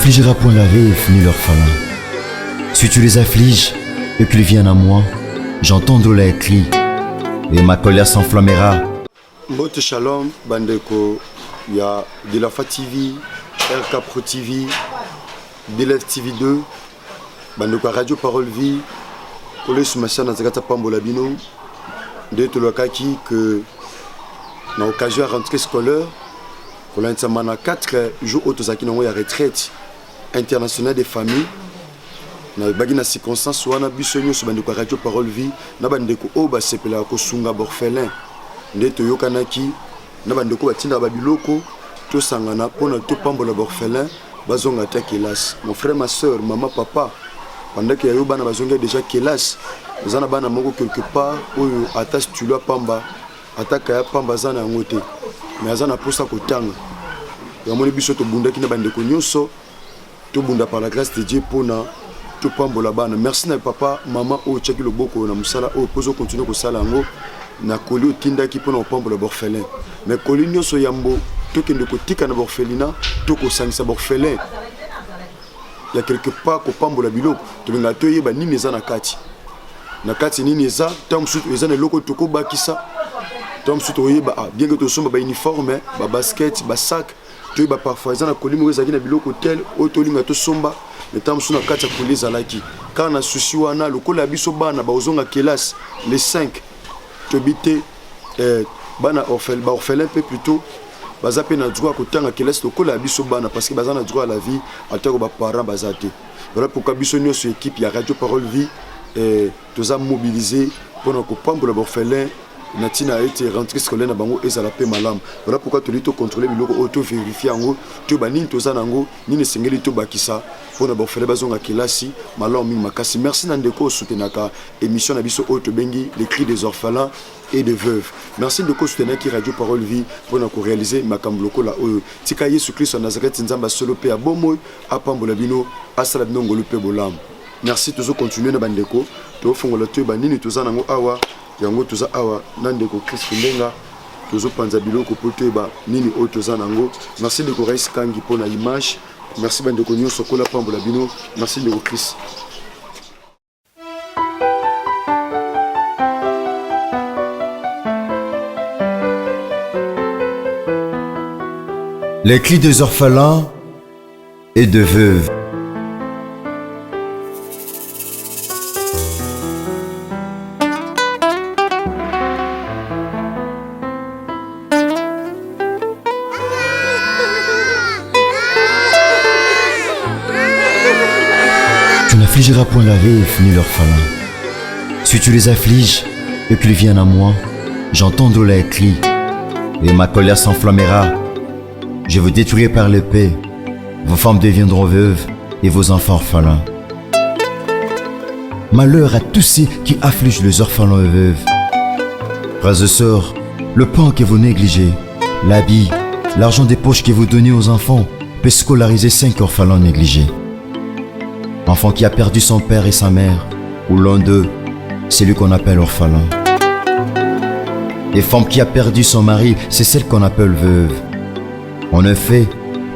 n'affligeras point la veuve ni l'orphelin. Si tu les affliges et qu'ils viennent à moi, j'entendrai leurs cris et ma colère s'enflammera. Mbote Shalom, bandeko, il y a de la FA TV, RK Pro TV, Delef TV 2, bandeko Radio Parole Vie, pour les soumissions dans Zakata Pambola Bino, de Tolokaki que dans l'occasion de la rentrée scolaire, pour l'instant, 4 jours autosaki na ya retraite internationale des familles. Na bagi na circonstance wana biso nyonso bandeko Radio Parole Vie na bandeko o ba sepela ko sunga borphelin nde toyokanaki na bandeko batinda babiloko to sangana pona to pambola borphelin bazonga ta kelas. Mon frère, ma soeur, maman, papa, pendant que yo bana bazonga déjà kelas zana bana moko quelque part oyo attache tu lo pamba ataka ya pamba zana ngote mais azana posa ko tanga ya moni biso to bundaki na bandeko nyonso to bunda par la grâce de Dieu pona to pambola bana. Merci na papa maman o tchaki loboko na musala o pozo continuer ko sala ngo na koli o tindaki pona pambola borphelin mais koli nyonso yambo to kende ko tika na borphelina to ko sangisa borphelin ya quelque part ko pambola biloko to benga to yeba nini eza na kati nini eza tam sutu eza na loko to ko bakisa tam sutu yeba bien que to somba ba uniforme ba basket ba sac to yeba parfois eza na kolimo eza na biloko tel o to linga to somba le tam suna kati ya koleza laki kana susi wana lokola biso bana ba ozonga kelas les 5 to bité bana orphelin peu plutôt baza pe na droit ko tanga kelas lokola biso bana parce que baza na droit à la vie atako ba parents bazate. Voilà pourquoi biso nyonso équipe ya Radio Parole Vie tous a mobilisé pour nous pambola borphelin natina a été rentré scolaire na bango ezala pe malam. Voilà pourquoi tu lito contrôler biloko auto vérifier ngo to banini toza nango nini sengeli to bakisa pour na borphelin bazonga kelasi malam mi makasi. Merci nandeko soutenaka émission na biso auto bengi les cris des orphelins et des veuves. Merci de soutenir qui Radio Parole Vie pour nous réaliser makambo lokola oyo tika Yesu Christ Nazareth nzamba solo pe abomoy apambola bino asala bino ngolu pe bolam. Merci toujours continuer na bandeko to fongola to banini toza nango awa yango toza awa nandeko Christ ndenga tozo panza biloko po to ba nini o toza nango. Merci de Rais Kangi pour la image. Merci bandeko nyonso kola pambola bino. Merci de Christ. Les cris des orphelins et de veuves. Tu n'affligeras point la veuve ni l'orphelin. Si tu les affliges et qu'ils viennent à moi, j'entendrai leurs cris et ma colère s'enflammera. Je vous détruirai par l'épée, vos femmes deviendront veuves et vos enfants orphelins. Malheur à tous ceux qui affligent les orphelins et veuves. Frères et sœurs, le pain que vous négligez, l'habit, l'argent des poches que vous donnez aux enfants peut scolariser 5 orphelins négligés. Enfant qui a perdu son père et sa mère, ou l'un d'eux, c'est lui qu'on appelle orphelin. Et femme qui a perdu son mari, c'est celle qu'on appelle veuve. En effet,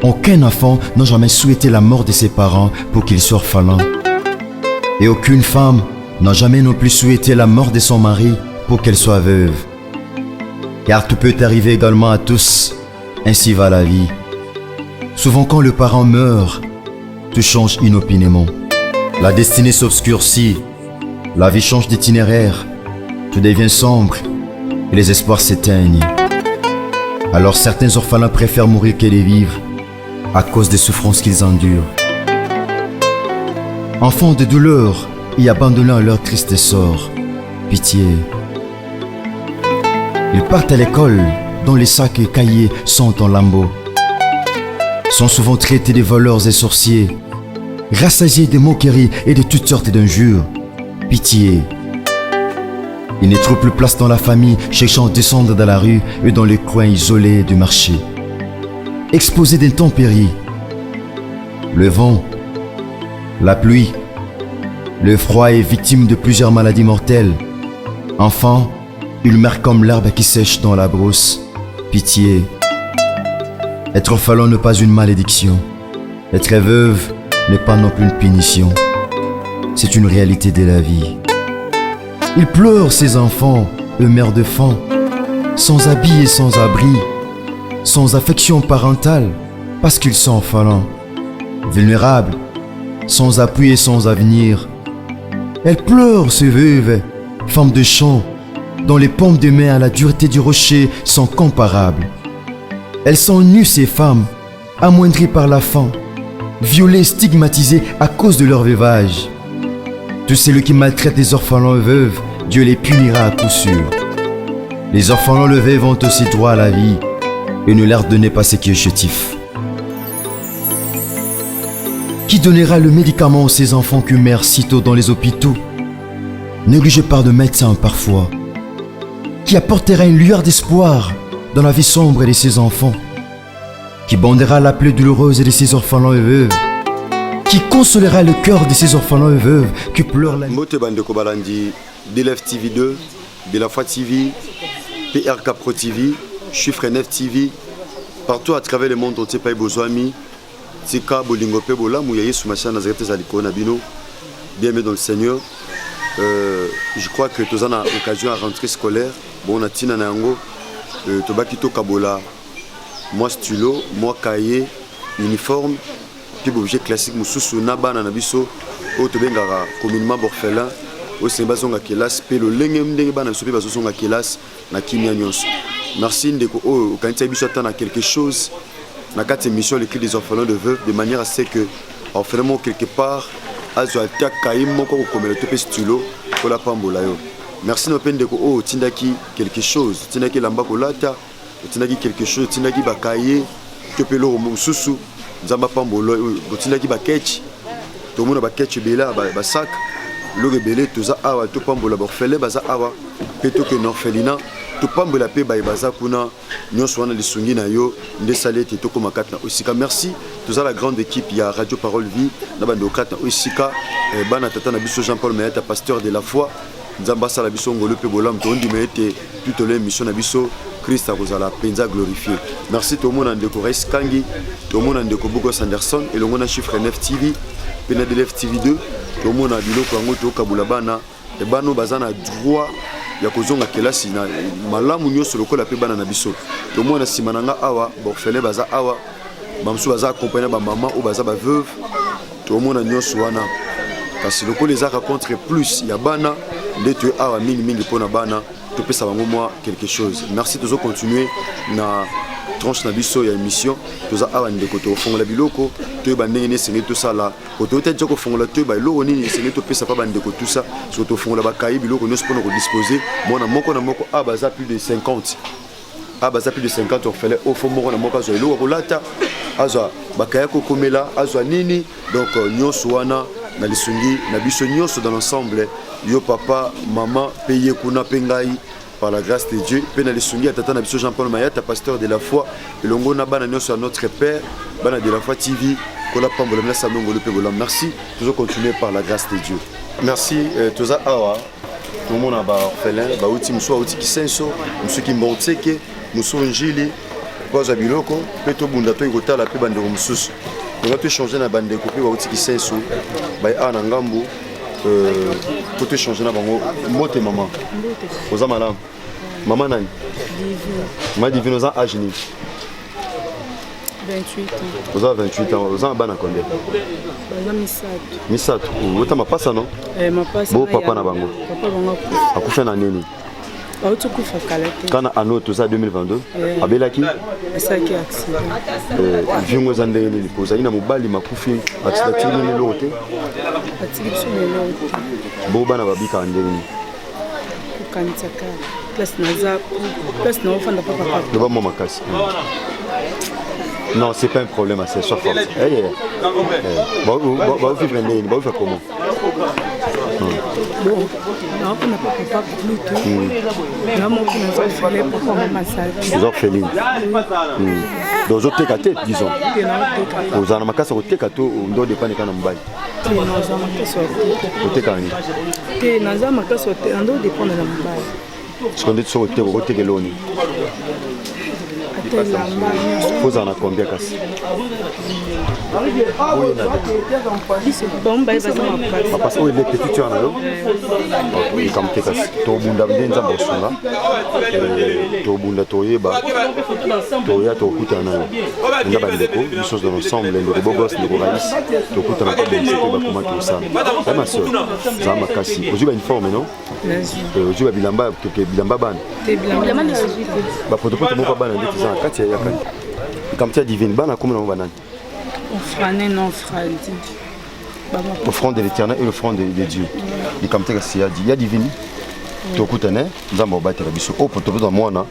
aucun enfant n'a jamais souhaité la mort de ses parents pour qu'il soit orphelin. Et aucune femme n'a jamais non plus souhaité la mort de son mari pour qu'elle soit veuve. Car tout peut arriver également à tous, ainsi va la vie. Souvent quand le parent meurt, tout change inopinément. La destinée s'obscurcit, la vie change d'itinéraire, tout devient sombre et les espoirs s'éteignent. Alors certains orphelins préfèrent mourir que de vivre à cause des souffrances qu'ils endurent. Enfants de douleur et abandonnés à leur triste sort, pitié. Ils partent à l'école dont les sacs et cahiers sont en lambeaux. Sont souvent traités de voleurs et sorciers, rassasiés de moqueries et de toutes sortes d'injures. Pitié. Ils ne trouvent plus place dans la famille, cherchant à descendre dans la rue et dans les coins isolés du marché. Exposés d'intempéries, le vent, la pluie, le froid et victimes de plusieurs maladies mortelles. Enfants, ils meurent comme l'herbe qui sèche dans la brousse. Pitié. Être orphelin n'est pas une malédiction, Être veuve n'est pas non plus une punition. C'est une réalité de la vie. Ils pleurent ces enfants, eux mères de faim, sans habits et sans abri, sans affection parentale, parce qu'ils sont orphelins, vulnérables, sans appui et sans avenir. Elles pleurent ces veuves, femmes de champ, dont les paumes de main à la dureté du rocher sont comparables. Elles sont nues ces femmes, amoindries par la faim, violées, stigmatisées à cause de leur veuvage. Tous ceux qui maltraitent les orphelins et veuves, Dieu les punira à coup sûr. Les orphelins et veuves ont aussi droit à la vie, et ne leur donnez pas ce qui est chétif. Qui donnera le médicament à ces enfants que meurent sitôt dans les hôpitaux, négligés par de médecins parfois? Qui apportera une lueur d'espoir dans la vie sombre de ces enfants? Qui bandera la plaie douloureuse de ces orphelins et veuves? Qui consolera le cœur de ces orphelins et veuves qui pleurent la nuit? Mote Bandeko Balandi, DLF TV 2, De La Foi TV, PRK Pro TV, Chiffre 9 TV, partout à travers le monde entier, Paï Bozouami, Tika Bolingo Pe Bola, Mouyaye Soumacha Nazareth Zaliko Nabino, bien-aimé dans le Seigneur. Je crois que tu as l'occasion à rentrer scolaire. Bon, on a Tina Nango, Tobakito Kabola, moi stylo, moi cahier, uniforme, puis objet classique, Moussou Naba Nanabiso, au Tobengara, communément Borfelin, au Sébazonga Kelas, Pelo Lengem Deba Nasopi Bazonga Kelas, Nakimia Nyos. Merci Ndeko, au Kantia Biso attend à quelque chose. Dans 4 émissions, l'écrit des orphelins de veuves, de manière à ce que, orphelement quelque part, Azo Alta Kaim, Moko, comme le topé stylo, pour la Pambolayo. Merci Nopen Ndeko, oh, Tindaki quelque chose, Tindaki Lambako Lata, Tindaki quelque chose, Tindaki Bakaye, Topelo Moussousou, Zamba Pambolo, Tindaki Baketch, tout le monde a Baketch Bela, Basak, le rebelle, tout ça, Awa, tout Pambola, Borfele, Baza Awa, Peto que Norfelina. Tu peux la paix baza kuna nous sommes les sungi na yo nde salete to koma katna osika. Merci tous à la grande équipe, il y a Radio Parole Vie na bando katna osika bana tata na biso Jean-Paul Mayata, pasteur de la foi nzamba sala biso ngolo pe bolam to ndi mete toute l'émission na biso Christ akozala penza glorifié. Merci tout le monde ndeko Rice Kangi, tout le monde ndeko Bogos Anderson et le monde Chiffre 9 TV pena de LF TV 2 tout le monde a biloko ngo to kabula bana et bano bazana droit ya kozonga kelasi na malamu nyonso lokola pe bana na biso to mona simananga awa borfele baza awa bamsu baza accompagner ba maman ou baza ba veuve to mona nyonso wana kasi lokola les aka contre plus ya bana ndeto awa mingi pona bana to pesa bango moi quelque chose. Merci toujours continuer na tranche na biso ya émission toza awa ndeko to fongola biloko to bandenge ne sengé to sala ko to tete ko fongola to ba lo nini sengé to pesa pa bandeko tout ça surtout fongola ba kai biloko ne spona ko disposer mona moko na moko abaza plus de 50 abaza plus de 50 orphelins au fond moko na moko zo lo ko lata azwa bakaya ko komela azwa nini donc nyonso wana na lisungi na biso nyonso dans l'ensemble yo papa maman payer kuna pengai par la grâce de Dieu. Pena Sungi Tata Nabiso Jean-Paul Mayata, pasteur de la foi. Et l'ongo nabana nyonso à notre Père, bana de la foi TV. Kola pambola na samongo le pebola. Merci. Toujours continuer par la grâce de Dieu. Merci. Toza awa. Tout le monde a ba orphelin, ba outi mso outi kisenso, mso kimbonteke, mso njili, poza biloko, peto bunda to ikota la pe bande msusu. On va te changer na bande ko pe ba outi kisenso, ba ana ngambu. Pour te changer na bango mote maman oza malam maman nani ma divine oza âge ni 28 ans oza 28 ans oza bana combien oza misato ota mapasa non mapasa bo papa na bango papa bango akufa na nini auto kufa kala te kana ano toza 2022 abelaki esaki accident vingo za ndenge nini poza ina mobali makufi accident nini lote atiki biso lelo bo bana babika ndenge nini kokanisa kala place na ofanda papa de ba mama kasi. Non, c'est pas un problème, c'est sois fort. Bah, vivre ndenge nini, bah faire comment? Bon, on n'a pas papa plutôt. Là, mon père nous a fait pour faire un massage. Les orphelines. Donc, je t'ai gâté, disons. Vous en avez cassé au thé gâteau, on doit dépendre quand on baille. Tu es dans un macasse au thé. Au thé quand tu es dans un macasse au thé, on doit dépendre de la baille. Ce qu'on dit sur le côté de l'ONU. Vous en avez combien casse? Parce que les petits tu en as eu comme tu casse to bunda bdenza bosonga to bunda toyeba toya to kutana na bandeko les choses dans l'ensemble les beaux gosses les raïs to kutana pas bien c'est pas comment tout ça ma soeur ça ma casse aujourd'hui une forme non aujourd'hui bilamba que bilamba ban ba poto poto mo pas ban ndeti za kati ya kan comme tu as divine ban na comment on banane offrande non offrande offrande de l'éternel et l'offrande de Dieu. Et comme tu as dit, il y a divine. Tu as écouté, nous avons battu la biso. Oh, pour te dire, moi,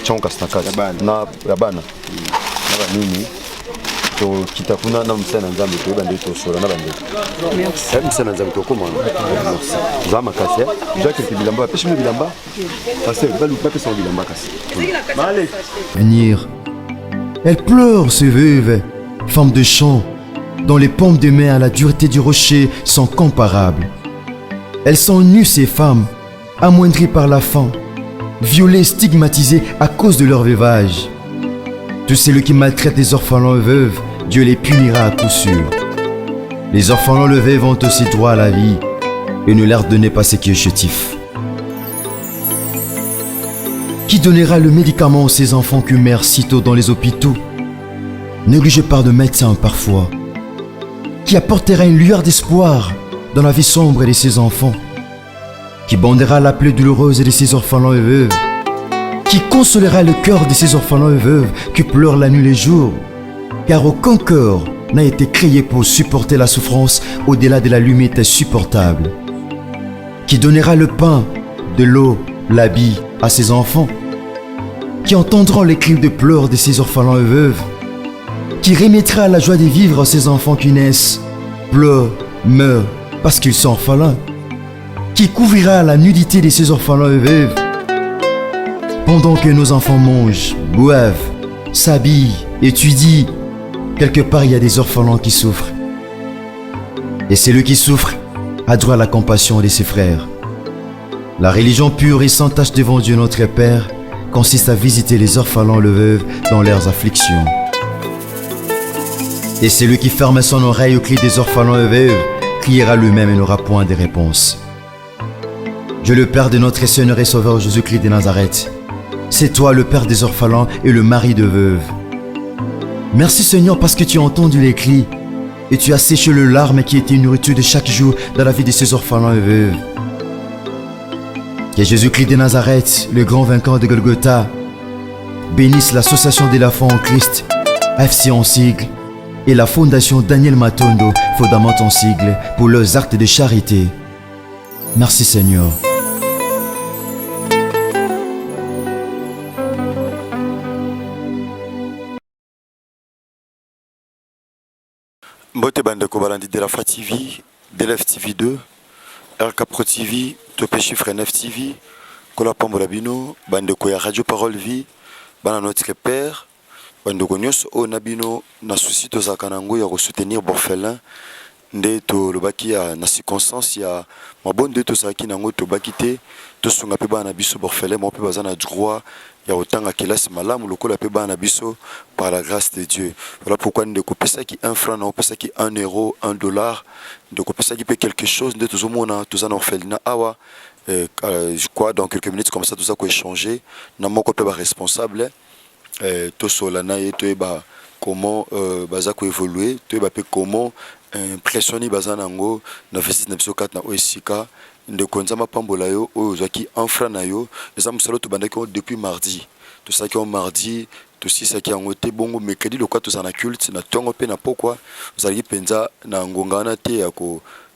tiens, kastaka. Na yabana. Na nini. To kitakuna na msana nzambe to bande to sora na bande. Merci. Msana nzambe to comment? Merci. Zama kasse. Je que tu bilamba, pêche le bilamba. Parce que pas louper son bilamba kasse. Allez. Venir. Elle pleure, ces veuves, femme de champ, dont les pommes de mer à la dureté du rocher sont comparables. Elles sont nues, ces femmes, amoindries par la faim, violées, stigmatisées à cause de leur veuvage. Tous ceux qui maltraitent les orphelins et veuves, Dieu les punira à coup sûr. Les orphelins et veuves ont aussi droit à la vie, et ne leur donnez pas ce qui est chétif. Qui donnera le médicament à ces enfants qui meurent si tôt dans les hôpitaux, négligés par de médecins parfois? Qui apportera une lueur d'espoir dans la vie sombre de ses enfants, qui bandera la plaie douloureuse de ses orphelins et veuves, qui consolera le cœur de ces orphelins et veuves qui pleurent la nuit et les jours, car aucun corps n'a été créé pour supporter la souffrance au-delà de la limite supportable, qui donnera le pain, de l'eau, l'habit à ses enfants, qui entendront les cris de pleurs de ces orphelins et veuves, qui remettra la joie de vivre à ces enfants qui naissent, pleurent, meurent parce qu'ils sont orphelins, qui couvrira la nudité de ces orphelins et veuves, pendant que nos enfants mangent, boivent, s'habillent, étudient. Quelque part il y a des orphelins qui souffrent, et celui qui souffre a droit à la compassion de ses frères. La religion pure et sans tache devant Dieu notre Père consiste à visiter les orphelins et les veuves dans leurs afflictions. Et celui qui ferme son oreille au cri des orphelins et veuves criera lui-même et n'aura point de réponse. Dieu le Père de notre Seigneur et Sauveur Jésus-Christ de Nazareth, c'est toi le Père des orphelins et le mari de veuves. Merci Seigneur parce que tu as entendu les cris et tu as séché le larme qui était une nourriture de chaque jour dans la vie de ces orphelins et veuves. Que Jésus-Christ de Nazareth, le grand vainqueur de Golgotha, bénisse l'association de la foi en Christ, FC en sigle, et la fondation Daniel Matondo, fondament en sigle, pour leurs actes de charité. Merci Seigneur. Mbote bandeko balandi de la Fa TV, de l'F TV 2, RK Pro TV, Topé Chiffre 9 TV, Kola Pambola Bino, bandeko ya Radio Parole Vie, bana notre père, bandeko nyos o nabino na souci to zakanango ya soutenir borphelin, nde to lobaki ya na circonstance ya mabonde to saki nango to bakite to sunga pe bana biso borphelin mo pe bazana droit ya otanga kelasi malamu lokola pe bana biso par la grâce de Dieu. Voilà pourquoi nous kopesa ki 1 franc na kopesa ki 1 euro, 1 dollar, de kopesa ki pe quelque chose de tous mona tous en orphelinat awa je crois dans quelques minutes comme ça tout ça ko échanger na moko pe ba responsable to solana et to ba comment baza ko évoluer to ba pe comment impressionner bazanango na vesti na biso 4 na OSK de konzama pambola yo ozaki en franc na yo les amsalo to bandaki depuis mardi tout ça qui est mardi tout ça qui est en côté bongo mercredi le quoi tout ça na culte na tongo pe na pourquoi vous allez penza na ngongana te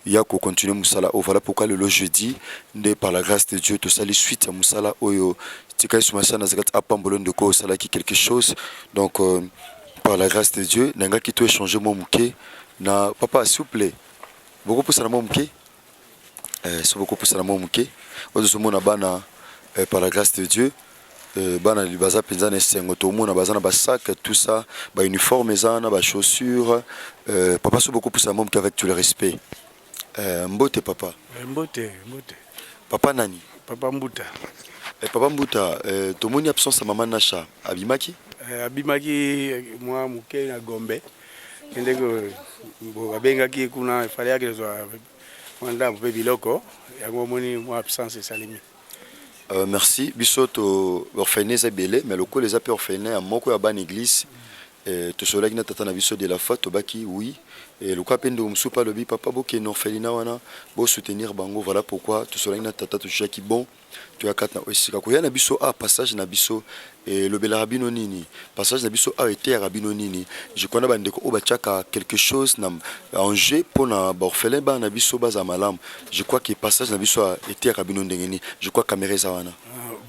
ya ko continuer musala voilà pourquoi le jeudi de par la grâce de Dieu tout ça les suite à musala oyo tika sumasa na zakat apambolo de ko sala qui quelque chose donc par la grâce de Dieu nanga qui to échanger mon mouké na papa s'il vous plaît beaucoup pour ça na mon mouké c'est beaucoup pour ça na mon mouké ozo mona bana par la grâce de Dieu bana libaza penza na sengo to mona bazana ba sac tout ça ba uniforme ezana ba chaussures papa c'est beaucoup pour ça mon mouké avec tout le respect mbote papa mbote papa nani papa mbuta Papa Mbuta, tomoni absence à maman Nacha, abimaki? Abimaki moi muke na Gombe. Ndeko abengaki kuna ifale yake zo wanda mpe biloko yango moni moi absence salimi. Merci. Bisoto orphelin ebele, mais loko les appels orphelins à moko ya ban église. To sola gina tata na biso de la faute baki oui. Et le quoi pendo msupa lobi papa boke no orphelina wana bo soutenir bango, voilà pourquoi to sola gina tata to chaki bon. Tu as quatre osika ko yana biso a passage na biso et le bela rabino nini passage na biso a été rabino nini je connais bandeko o bachaka quelque chose na en jeu pour na orphelin ba na biso baza malam je crois que passage na biso a été rabino ndengeni je crois caméra za wana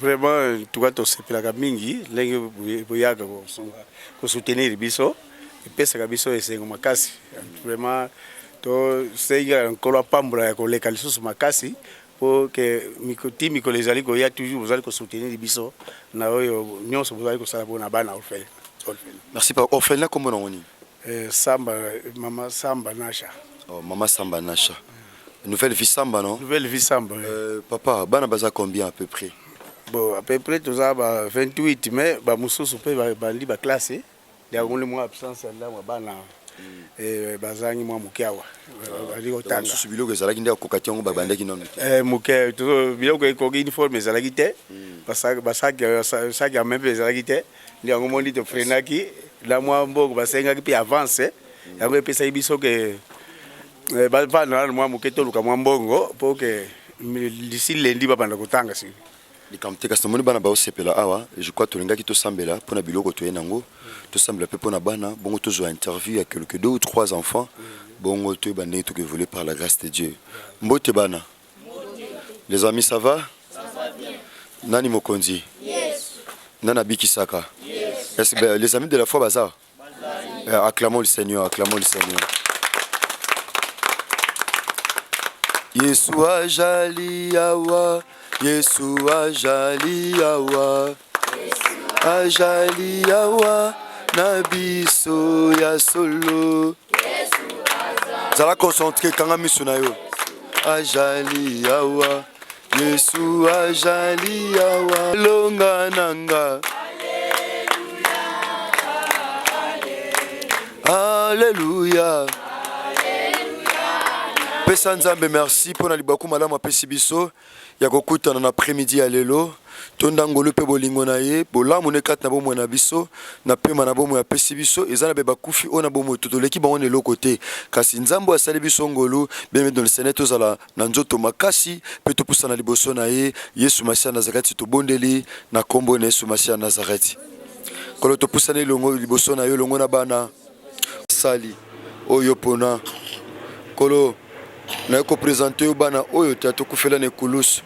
vraiment tu vas to sepela mingi lenge boyaka ko soutenir biso et pesa biso esengo makasi vraiment to seiga nkolo pambula ya ko leka lisusu makasi pour que mikoti mikolo ezali ko ya toujours vous allez ko soutenir biso na oyo nyonso vous allez ko sala bona bana orphelin. Merci par orphelin comment on dit Samba maman Samba Nacha. Oh maman Samba Nacha. Nouvelle vie Samba non? Nouvelle vie Samba. Papa bana baza combien à peu près? Bon à peu près tout ça 28 mais ba mususu pe bandi ba classe ya ngole moi absence là moi bana bazangi mwa mukiawa bali kotanga susu biloko ezalaki nde akokati yango babandaki nano muke to biloko ekoki uniforme ezalaki te basaki ya membe ezalaki te ndi yango mondi to frenaki la mwa mbongo basengaki mpe avance yango epesaki biso ke bavanda na mwa muke toluka mwa mbongo mpo ke d'ici lundi babanda kotanga si likambo te kasi tomoni bana baosepela awa je crois tolingaki tosambela mpona biloko toye nango tosambela mpe mpona bana bongo tozwa interview ya quelque 2 ou 3 enfants bongo toyeba ndenge tokevolue par la grâce de Dieu. Mbote bana les amis ça va nani mokonzi nani abikisaka est-ce que les amis de la foi baza acclamons le Seigneur, acclamons le Seigneur. Yesu ajali yawa Yesu ajali yawa ajali yawa na biso ya solo zala concentré kanga miso na yo ajali yawa Yesu ajali yawa longa nanga Alléluia. Pesa Nzambe merci pour na libaku malamu apesi biso ya kokutana na après-midi ya lelo tonda ngolo pe bolingo na ye bolamu ne kat na bomo na biso na pema na bomo ya pesi biso ezana be bakufi ona bomo totoleki bango ne lokote kasi Nzambo asali biso ngolo beme dans le Seigneur tozala na nzoto makasi pe topusa na liboso na ye Yesu Masia Nazareti to bondeli na kombo na Yesu Masia Nazareti kolo topusa ne longo liboso na yo longo na bana sali oyo pona kolo na ko présenter au bana oyo tato kufela ne kulus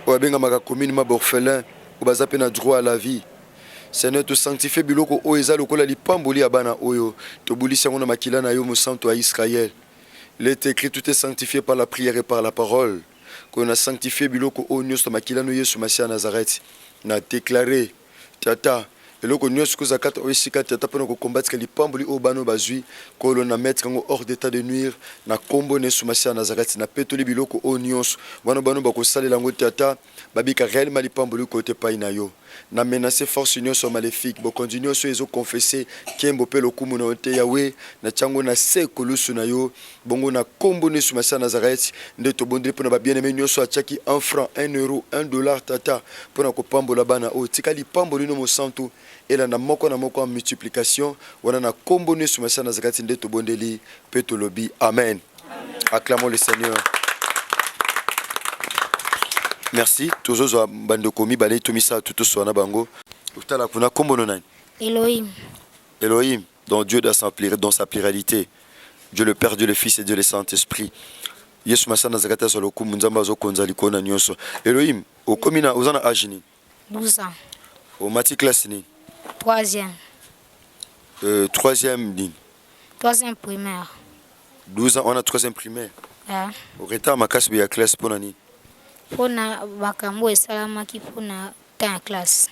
o abenga maka commune ma orphelin o bazape na droit à la vie Seigneur to sanctifier biloko o eza lokola lipamboli ya bana oyo to bulisa ngona makila na yo mo santo à Israël. Il est écrit tout est sanctifié par la prière et par la parole. Qu'on a sanctifié biloko o nyos makila no Yesu Masia Nazareth na déclaré tata eloko nyos ko zakata o esika tata pona ko combattre lipamboli o bano bazui ko lo na mettre kango hors d'état de nuire na kombo ne Yesu Masia Nazareth na petoli biloko o nyos wana bano ba ko salela ngo tata babika réellement lipamboli côté pa ina yo na menacer force union so maléfique bo continuer so ezo confesser kembo pe lokumu na ote yawe na chango na sekolusu na yo bongo na kombo ne Yesu Masia Nazareth nde to bondeli pona ba bien-aimé nyonso achaki 1 franc 1 euro 1 dollar tata pona ko pambola bana o tika lipamboli no mo santo et là na moko en multiplication wana na kombo ne Yesu Masia Nazareth nde to bondeli pe to lobi amen. Acclamons le Seigneur. Merci. Toujours bande komi balé tumisa tout so na bango. Utala kuna kombo no nani? Elohim. Elohim, donc Dieu dans sa pluralité. Dieu le Père, Dieu le Fils et Dieu le Saint-Esprit. Yesu Masia Nazareth so lokumu nzamba zo konza likona nyonso. Elohim, o komina ozana ajini. 12 ans. Au mati classe ni? 3e. 3e ligne. 3e primaire. 12 ans, on a 3e primaire. Au retard makasi ya classe pour nani? Pona bakambo esalamaki pona temps ya classe.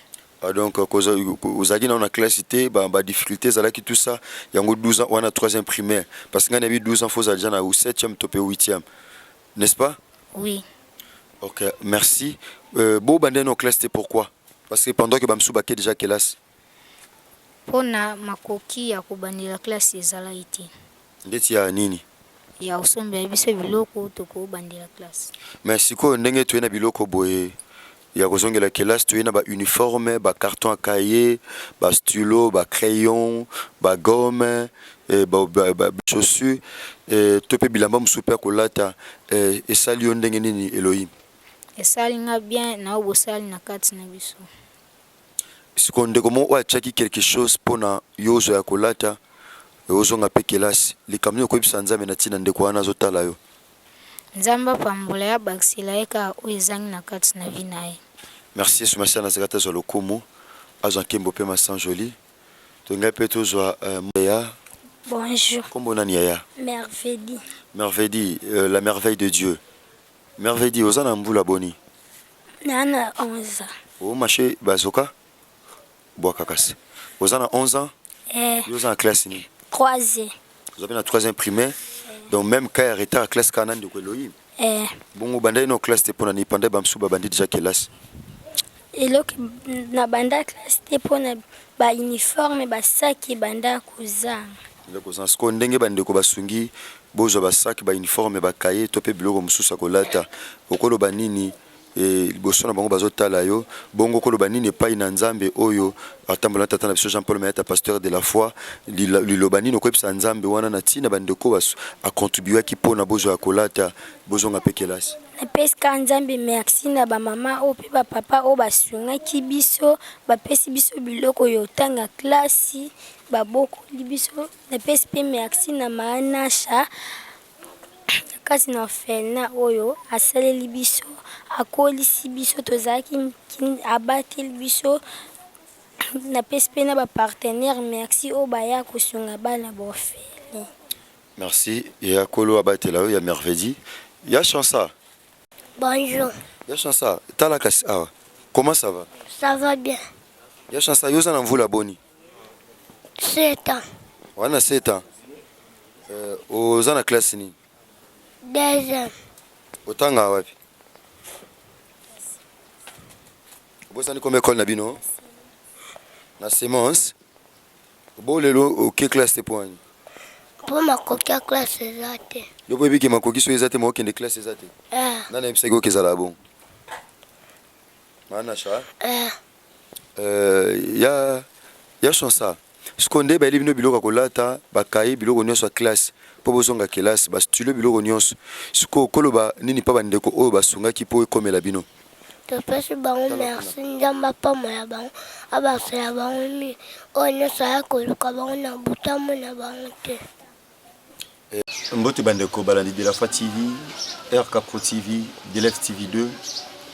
Donc ozaki na classe té ba difficulté zalaki tout ça yango 12 ans on a 3e primaire parce que ngana bi 12 ans faut déjà na 7e topé 8e. N'est-ce pas? Oui. Ok, merci. Bon, bandé nos classes, c'est pourquoi? Parce que pendant que Bamsou Baké déjà classe. Pona makoki ya kobandela classe ezala ite. Ndeti ya nini? Ya usombe biso biloko toko bandela classe. Merci ko ndenge tu na biloko boye. Ya kozongela classe tu na ba uniforme, ba carton à cahier, ba stylo, ba crayon, ba gomme, ba chaussures, to pe bilamba msuper kolata et sali ndenge nini Elohim. Esali nga bien na obosali na kati na biso. Sikonde comment wa chaki quelque chose pona yozo ya kolata yozo nga pe classe likamyo ko bisanza mena tina ndeko wana zotala yo. Nzamba pambola ya baksila eka oyezangi na kati na vinae. Merci Soumassa na zakata zo lokumu azan kembo pe masan joli to nga pe to zo ya. Bonjour. Comment on a yaya? Merveille. Merveille, la merveille de Dieu. Merveille, ozana mbula boni. Nana 11 ans. Oh maché bazoka. Boakakasi. Ozana 11 ans. Ozana classe ni. 3e. Vous avez la 3e primaire. Donc même quand arrêté à classe kanan de Elohim. Bon banda no classe te pona ni panda bamsu ba bandi déjà classe. Eloko na banda classe te pona ba uniforme ba sac banda kuzanga. Eloko sans ko ndenge bande ko basungi bozo ba sac ba uniforme ba cahier to pe biloko mususa kolata. Okolo banini liboso na bango bazotala yo bongo koloba nini epai na nzambe oyo atambola tata na biso Jean-Paul Mayata pasteur de la foi liloba nini okoyebisa nzambe wana na ntina bandeko akontribuaki mpona bozo ya kolata bozonga mpe kelasi. Napesika nzambe merci na bamama oyo mpe bapapa oyo basungaki biso bapesi biso biloko oyo otanga klasi babokoli biso. Napesi mpe merci na maanasha kasi na fena oyo asaleli biso akolisi biso tozalaki abateli biso. Napesi mpe na bapartenaire merci oyo baya kosunga bana bofele. Merci. Et à Kolo abatela oyo ya merveille. Ya chansa. Bonjour. Ya chansa. Tala kasi awa. Comment ça va? Ça va bien. Ya chansa yoza na mvula boni. 7 ans. Wana 7 ans. Oza na classe ni? 2e. Otanga wapi? Bosa ni comme école na bino? Na semence. Bo lelo OK classe te point. Pour ma coquille classe ezate. Yo boyebi ke makoki so ezate mo okende classe ezate. Nana yebisaki okezala bon. Mana cha? Ya chansa. Skonde ba libino biloko kolata bakayi biloko nyonso ya classe po bozonga classe ba stylo biloko nyonso. Siko koloba nini pa bandeko oyo basungaki po ekomela bino. Topesi bango merci nzamba pamo ya bango abasa ya bango mi oyo nyonso ya koluka bango na butamo na bango te. Mbote bandeko balandi de la foi TV, RK Pro TV, Delef TV 2,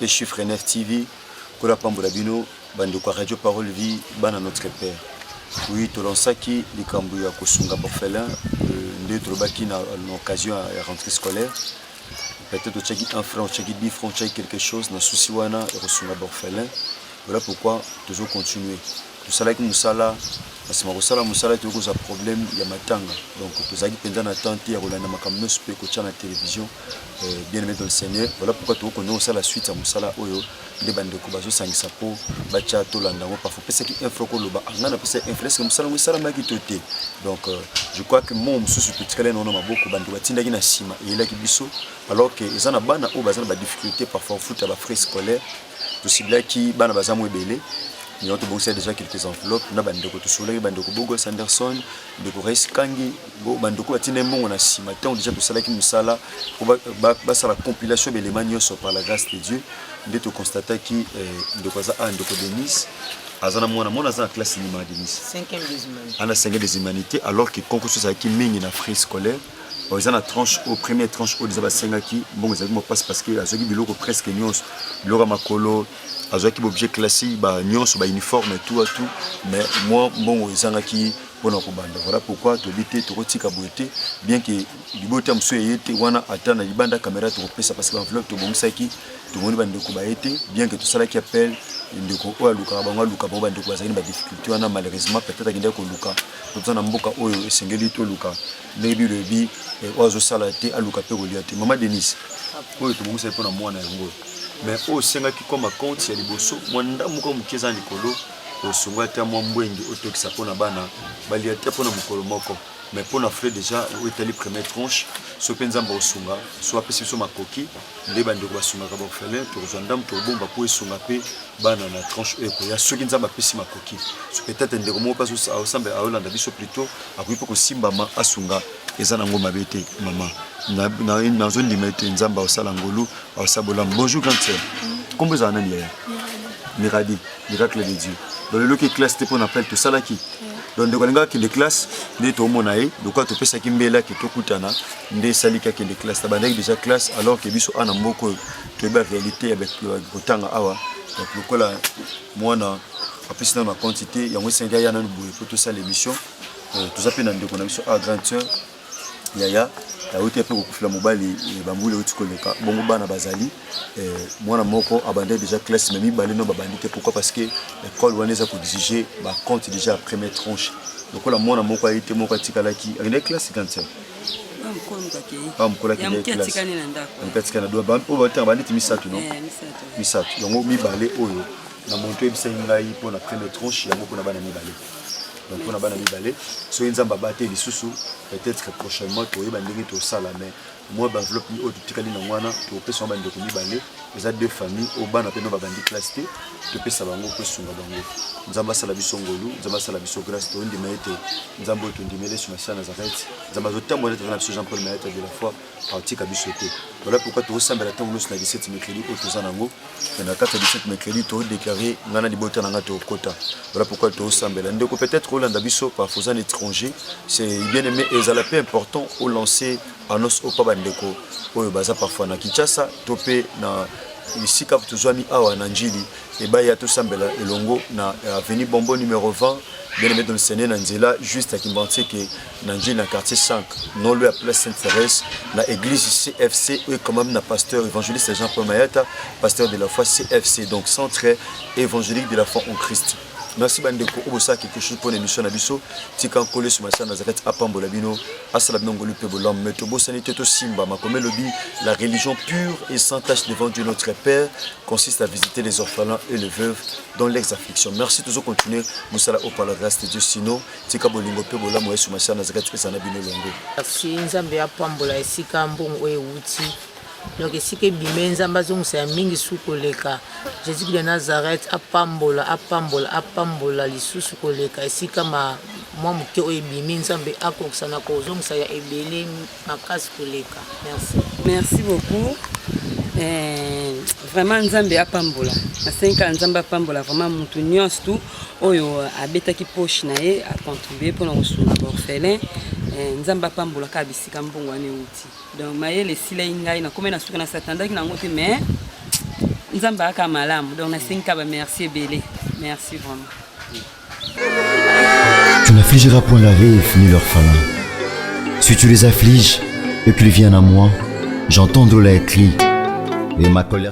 et Chiffre 9 TV, Kola Pambola Bino, bandeko Radio Parole Vie, bana notre père. Oui, tolonsaki likambo ya kosunga orphelin, nde trobaki na l'occasion à rentrée scolaire. Peut-être tchaki 1 franc, tchaki 10 francs, tchaki quelque chose, na souci wana et kosunga orphelin. Voilà pourquoi toujours continuer. Tout ça là qui nous sala parce que mosala mosala te koza problème ya matanga. Donc tozaki penza na tante ya kolanda makamno super ko na télévision bien aimé dans le Seigneur. Voilà pourquoi tu connais ça la suite ya mosala oyo de bande ko bazo sangisa po bacha to landa ngo parfois pesa ki info ko loba ngana pesa influence que mosala mosala maki toté. Donc je crois que mon mususu petit non maboko bande batinda ki na sima yela ki biso alors que ezana bana o bazana ba difficulté parfois foot ba frais scolaire to siblaki bana bazamu ebele. Nous avons déjà quelques enveloppes. Nous avons des soleil, des Bogo Sanderson, des Reis Kangi, des Atinemon, on a si matin, on déjà tout ça là qui nous sala pour la compilation de l'élément par la grâce de Dieu. Nous avons constaté que de quoi ça a un de Nice. Azana mwana mwana za classe ni ma Denis 5e des humanités ana 5e des humanités alors que concours ça qui mingi na frais scolaire ils ont la tranche au premier tranche au déjà senga qui bon ils ont passe parce que azoki biloko presque nyos biloko makolo azoki objet classé ba nyos ba uniforme tout à tout mais moi bon ils ont qui bona kubanda voilà pourquoi to bité to kotika boité bien que libota mso yete wana atana libanda caméra to pesa parce que enveloppe to bongisa qui to moni bande ko ba été bien que tout ça là qui appelle ndeko o aluka bango aluka bango bande ko bazali ba difficulté wana malheureusement peut-être akinde ko luka to na mboka oyo esengeli to luka nebi lebi ozo salate aluka pe ko liate mama Denise oyo to bongisa pe na mwana yango mais au senga qui comme compte ya liboso mwanda muko mukeza likolo osonga ta mwa mbwengi otokisa pona bana bali ya pona mukolo moko mais pona frais déjà au etali première tranche so penza mba osonga so apesi so makoki nde bande ko basonga ka orphelin to zandam to bomba po esonga pe bana na tranche eko ya soki nzamba pesi makoki so peut-être ndeko mo pas so ensemble a Hollande biso plutôt akui po ko simbama asunga eza nango mabete mama na zone limite nzamba osala ngolu osabola bonjour grand sœur kombo za nani ya Miradi miracle de Dieu dans le local classe te pour appel tout ça là qui donc de kolinga qui de classe de to monae donc to pesa kimbela ki to kutana nde salika ki de classe tabandaki déjà classe alors que biso ana mboko to ba réalité avec botanga awa donc lokola mwana apesi na ma quantité yango senga yana nbuye pour tout ça l'émission tout ça pe na ndeko na biso a grande sœur yaya auti pe kokufila mobali bambule uti koleka bongo bana bazali mwana moko abandé déjà classe mais mibale no babandite pourquoi parce que l'école wana eza ko exiger ba compte déjà première tranche donc la mwana moko ayite moko atikalaki une classe 50 mkola ki classe mkatikana do ba po bater bandite misatu no misatu yango mibale oyo na monto ebisa ngai po na première tranche yango ko na bana mibale donc on a bana mibale so nzamba baté lisusu peut-être que prochainement to yeba ndenge to sala mais moi ba enveloppe ni auto tikali na mwana to pesa ba ndeko mibale les deux familles au bana pe no ba bandi classe to pesa bango ko sunga bango nzamba sala biso ngolu nzamba sala biso grâce to ndi maete nzambo to ndi mele sur na Nazareth nzamba zotambo na tena biso Jean Paul maete de la fois parti ka biso te voilà pourquoi to sambela tango sur la 17 mercredi au tozana ngo na 4 17 mercredi to déclarer ngana libota na ngato kota voilà pourquoi to sambela ndeko peut-être Hollande biso par faisant étranger c'est bien aimé et ça la peu important au lancer annonce au papa ndeko oyo baza parfois na Kinshasa topé na ici cap tozwami awa na njili et ba ya to sambela elongo na avenue Bombo numéro 20 bien aimé dans le Séné na nzela juste à Kimbanti que na njili na quartier 5 non le à place Sainte-Thérèse la église CFC et quand même na pasteur évangéliste Jean Paul Mayata pasteur de la foi CFC donc centre évangélique de la foi en Christ. Merci bandeko obosa quelque chose pour l'émission na biso tika collé sur ma Nazareth apambola bino asala binongo lupe bolam meto bosanité to simba makome lobi la religion pure et sans tache devant Dieu notre Père consiste à visiter les orphelins et les veuves dans leurs afflictions. Merci toujours continuer musala au par la grâce de Dieu sinon tika bolingo pe bolam sur ma Nazareth esana bino longo. Merci nzambe apambola esika mbongo e wuti donc ici que bimenza mbazong c'est mingi sukoleka Jésus de Nazareth apambola lisusu koleka ici kama moi muke o bimenza mbe akokisana ko zong sa ya ebele makasi koleka. Merci beaucoup. Vraiment nzambe apambola na 5 ans nzambe apambola vraiment mutu nyonso tout oyo abetaki poche na ye a contribuer pour na orphelin nzamba pambola ka bisika mbongo ane uti donc mayele sila ingai na komena suka na satandaki na ngote mais nzamba aka malamu donc na 5 ba merci belé merci vraiment. Tu n'affligeras point la veuve ni l'orphelin. Si tu les affliges et qu'ils viennent à moi, j'entendrai les cris et ma colère